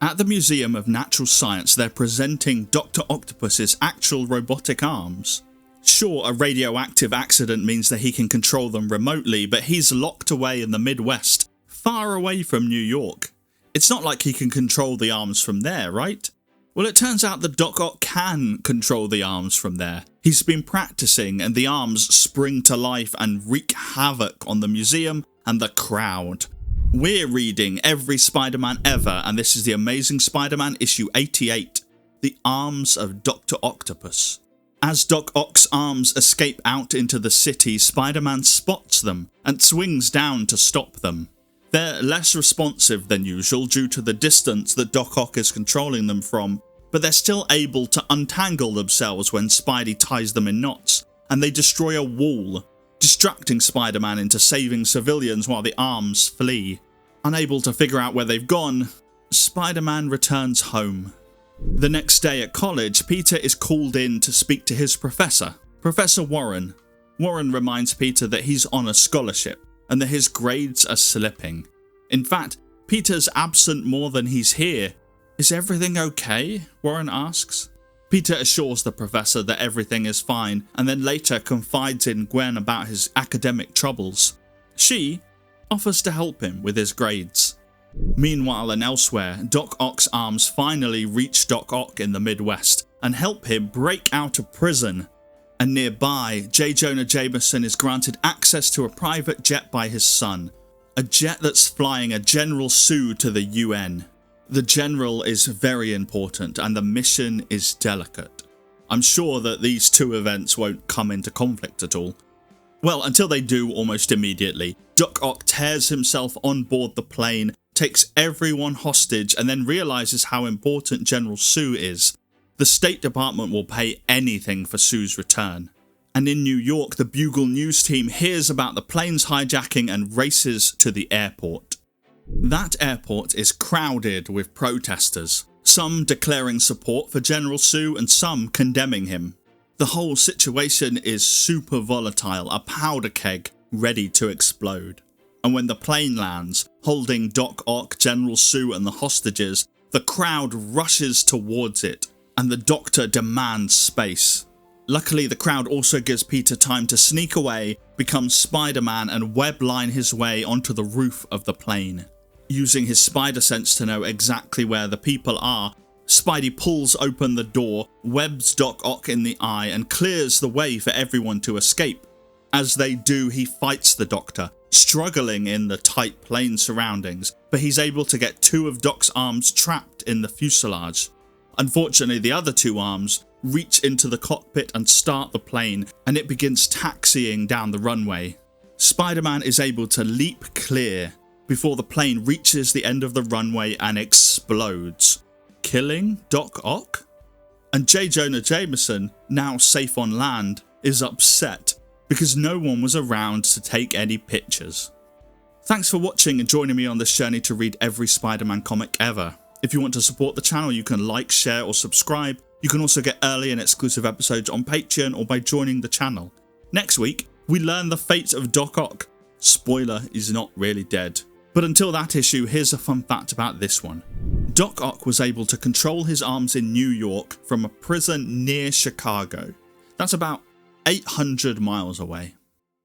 At the Museum of Natural Science, they're presenting Dr. Octopus's actual robotic arms. Sure, a radioactive accident means that he can control them remotely, but he's locked away in the Midwest, far away from New York. It's not like he can control the arms from there, right? Well, it turns out that Doc Ock can control the arms from there. He's been practicing, and the arms spring to life and wreak havoc on the museum and the crowd. We're reading every Spider-Man ever, and this is the Amazing Spider-Man issue 88, The Arms of Dr. Octopus. As Doc Ock's arms escape out into the city, Spider-Man spots them and swings down to stop them. They're less responsive than usual due to the distance that Doc Ock is controlling them from, but they're still able to untangle themselves when Spidey ties them in knots, and they destroy a wall, distracting Spider-Man into saving civilians while the arms flee. Unable to figure out where they've gone, Spider-Man returns home. The next day at college, Peter is called in to speak to his professor, Professor Warren. Warren reminds Peter that he's on a scholarship, and that his grades are slipping. In fact, Peter's absent more than he's here. Is everything okay? Warren asks. Peter assures the professor that everything is fine, and then later confides in Gwen about his academic troubles. She offers to help him with his grades. Meanwhile and elsewhere, Doc Ock's arms finally reach Doc Ock in the Midwest and help him break out of prison. And nearby, Jonah Jameson is granted access to a private jet by his son, a jet that's flying a General Sue to the UN. The General is very important and the mission is delicate. I'm sure that these two events won't come into conflict at all. Well, until they do almost immediately. Doc Ock tears himself on board the plane, takes everyone hostage, and then realises how important General Sue is. The State Department will pay anything for Sue's return. And in New York, the Bugle News team hears about the plane's hijacking and races to the airport. That airport is crowded with protesters, some declaring support for General Sue and some condemning him. The whole situation is super volatile, a powder keg ready to explode. And when the plane lands, holding Doc Ock, General Sue and the hostages, the crowd rushes towards it, and the Doctor demands space. Luckily, the crowd also gives Peter time to sneak away, become Spider-Man and webline his way onto the roof of the plane. Using his spider sense to know exactly where the people are, Spidey pulls open the door, webs Doc Ock in the eye and clears the way for everyone to escape. As they do, he fights the Doctor, struggling in the tight plane surroundings, but he's able to get two of Doc's arms trapped in the fuselage. Unfortunately, the other two arms reach into the cockpit and start the plane, and it begins taxiing down the runway. Spider-Man is able to leap clear before the plane reaches the end of the runway and explodes, killing Doc Ock. And Jonah Jameson, now safe on land, is upset because no one was around to take any pictures. Thanks for watching and joining me on this journey to read every Spider-Man comic ever. If you want to support the channel, you can like, share or subscribe. You can also get early and exclusive episodes on Patreon or by joining the channel. Next week, we learn the fate of Doc Ock. Spoiler, he's not really dead. But until that issue, here's a fun fact about this one. Doc Ock was able to control his arms in New York from a prison near Chicago. That's about 800 miles away.